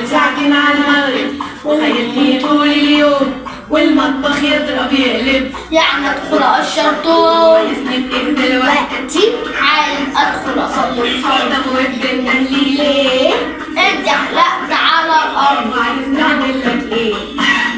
ساعتين على المغرب وخيلني طول اليوم والمطبخ يضرب يقلب، يعني ادخل اقشر طول يسند ايه دلوقتي؟ عايز ادخل اصلي الفرض. طب ودنا ليه؟ انت حلقت على الارض. عايز نعمل لك ايه؟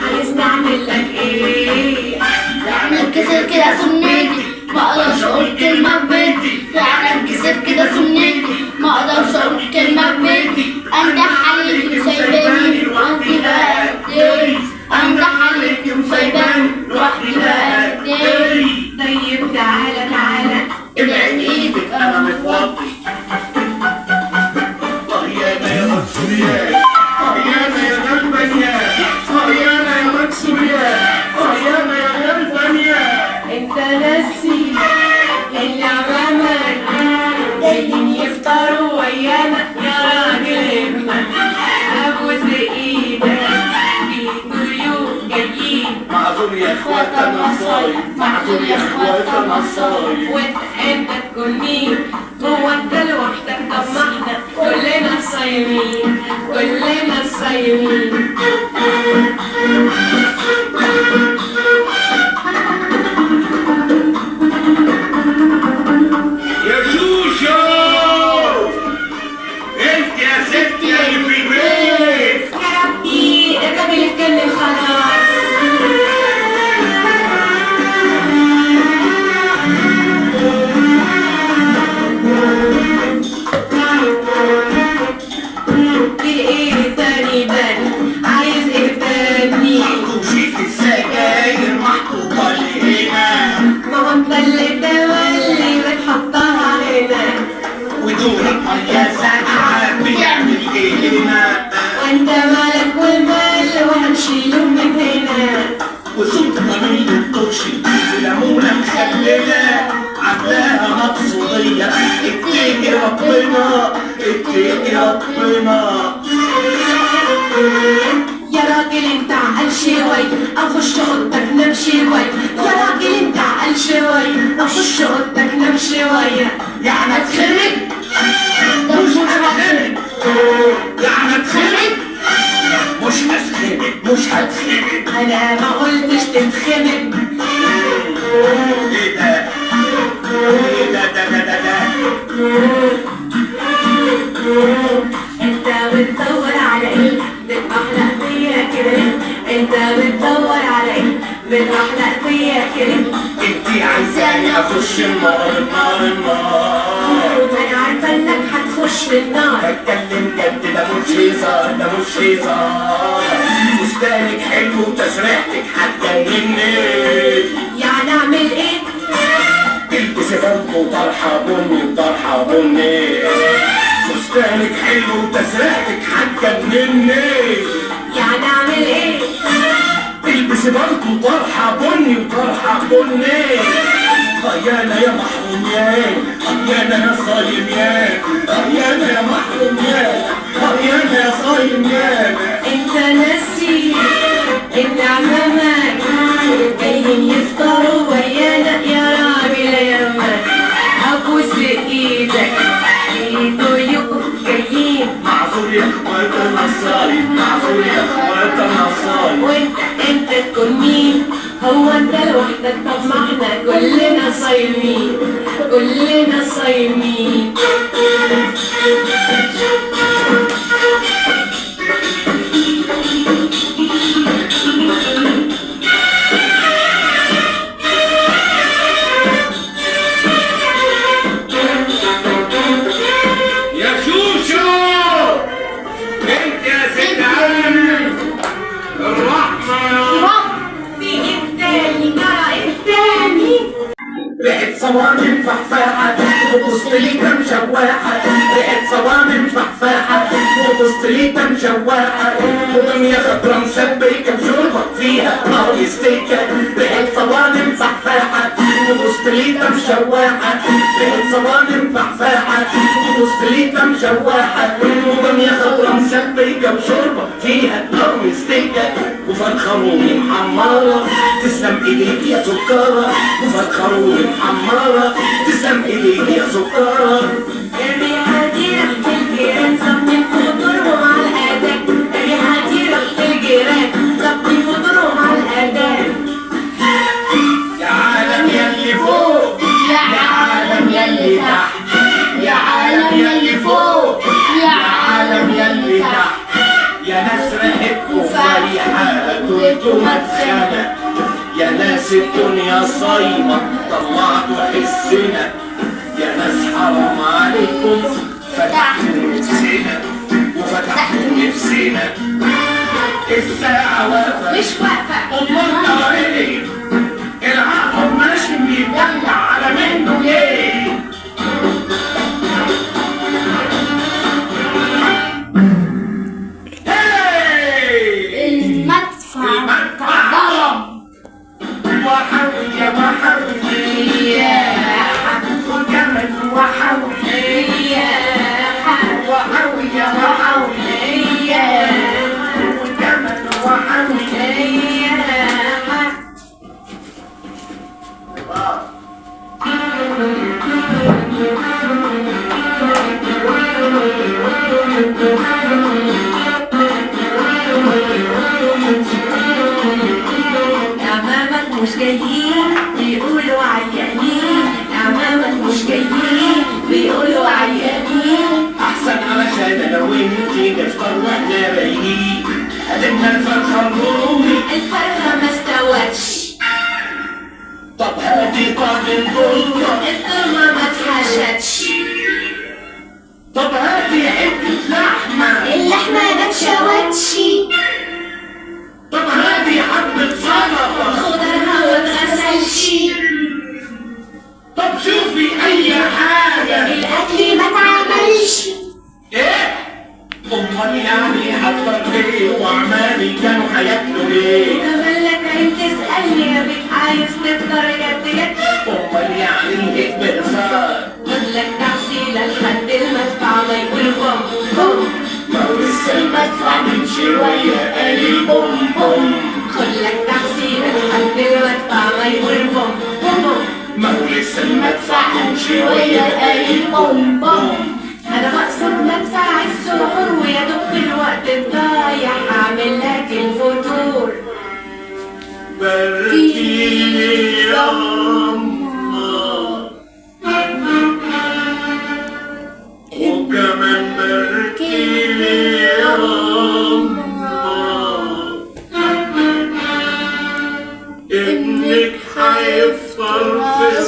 عايز نعمل لك ايه؟ يعني انكسر كده سنتي ما اقدرش اقول كلمه في بيتي. يعني انكسر كده سنتي ما اقدرش اقول كلمه في بيتي. انجح عليكي وسايباني لوحدي بقدر. انجح عليكي وسايباني لوحدي بقدر. طيب تعالى تعالى ابعد ايدك انا متوضي. طريانة يا مكسوريات، طريانة يا غلبانيات، طريانة يا مكسوريات، طريانة يا غلبانيات. انت ناسي اللي عمامك جايين يفطروا ويانا يا راجل همك. ابوس ايدك في ضيوف جايين، معذور يا اخوات انا صايم، معذور يا اخوات انا صايم. وانت انت تكون مين؟ هو انت لوحدك؟ طب ما احنا كلنا صايمين، كلنا صايمين. يا شوشو انت يا ستي اللي في البيت. يا ربي الراجل اتكلم خلاص. ايه تاني تاني؟ عايز ايه تاني؟ محطوطين السجاير محطوطة لهنا، ما هو انت اللي تولي بتحطها هنا، ودور مية ساقعة بيعمل ايه هنا؟ وانت مالك والمال وهنشيله من هنا. وصوت ضمير الطرشي وليمونة مخللة عاملاها مقصودية. اتقي ربنا اتقي ربنا. يا راجل انت عقل شوي اخش اوضتك نام شوي. يا راجل انت عقل شوي اخش اوضتك نام شوية. يعني اتخرج مش هتخرج، يعني اتخرج مش هتخرج، مش هتخرج. انا ما قلتش تتخمد. ايه ده؟ ايه ده؟ انت بتدور على ايه؟ بتحلق فيا كده ليه؟ انت بتدور على ايه؟ بتحلق فيا كده ليه؟ انتي عايزاني اخش النار النار النار. انا عارفه انك هتخش النار. بتكلم جد ده مش هزار، ده مش هزار. فستانك حلو وتسريحتك هتجنني. يعني اعمل ايه؟ البسي بنك وطرحة بني وطرحة بني. فستانك حلو وتسريحتك هتجنني. يعني اعمل ايه؟ البسي بنك وطرحة بني وطرحة بني. طيانة يا محروميان، طيانة يا صايميان، طيانة يا محروميان، طيانة يا صايميان. انت ناسي ان عمامك جايين يفطروا ويانا يا راجل يا مان. ابوس ايدك في ضيوف جايين، معذور يا اخوات انا صايم، معذور يا اخوات انا صايم. وانت تكون مين؟ هو انت لوحدك؟ طب ما احنا كلنا صايمين، كلنا صايمين. يا شوشو انت يا ست عم الرحمة. في ايه تاني؟ جرى ايه تاني؟ ريحة صوامل فحفاحة وبوستليتة مشواحة ريحة صوامل فحفاحة وبوستليتة مشواحة ودنيا خضرا مسبكة بشوربة فيها نار ستيكة ريحة صوامل فحفاحة وبوستليتة مشواحة ريحة صوامل فحفاحة وبوستليتة مشواحة ودنيا خضرا مسبكة بشوربة فيها نار ستيكة وفرخة رومي محمرة تسلم ايديك يا سكرة وفرخة رومي محمرة تسلم ايديك يا سكرة الريحة دي ريحة الجيران ظبطين فطورهم على الأذان الريحة دي ريحة الجيران ظبطين فطورهم على الأذان يا عالم يلي فوق يا عالم يلي تحت يا عالم يلي فوق يا عالم يلي تحت يا ناس ريحتكم فريحة كنتوا مدخنة يا ناس الدنيا صايمة طلعتوا حسنا يا ناس حرام عليكم فتحتوا نفسنا وفتحتوا نفسنا الساعة واقفة مش واقفة أمورنا ايه العقل ماشي بيدلع على منه ليه المدفع ضرب وحوي وحوي وجمل وحوي وحوي وحوي وجمل وحوي أمامك مش جايين بيقولوا عيانين أمامك مش جايين بيقولوا عيانين احسن علشان لو انتي نفطر واحنا رايقين قدمنا الفرخه الرومي الفرخة ما استوتش طب هاتي طاجن البلطه الطرمة ما اتحشتش طب هاتي حته لحمه اللحمة ما اتشوتش طب هاتي حبه سلطه خضرها ما اتغسلش طب شوفي اي حاجه الأكل ما اتعملش ايه امال يعني حضر ليه وعمالي كانوا هياكلوا ليه وكمان لك عين تسألني يا بيت عايز تفطر جد جد امال يعني ايه بإنسان خدلك تعسيلة لحد المدفع ما يقول بوم بوم ما هو لسه المدفع من شويه قال بوم بوم خدلك تعسيلة لحد المدفع ما يقول بوم بوم بوم ما هو لسه المدفع من شويه قال بوم بوم أنا بقصد مدفع السحور ويا دوب في الوقت الضايع هعمل لك الفطور باركيلي يا أمه وكمان باركيلي يا أمه ابنك هيفطر في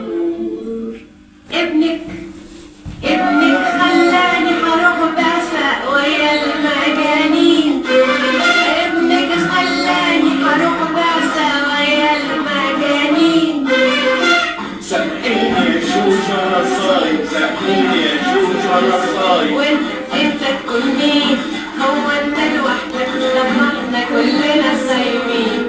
السحور ابنك خلاني هروح بسق ويا المجانين ابنك خلاني هروح بسق ويا المجانين سامحيني يا شوشة رصاي سامحيني يا شوشة رصاي وانت تكون مين هو انت لوحدك طب ما احنا كلنا صايمين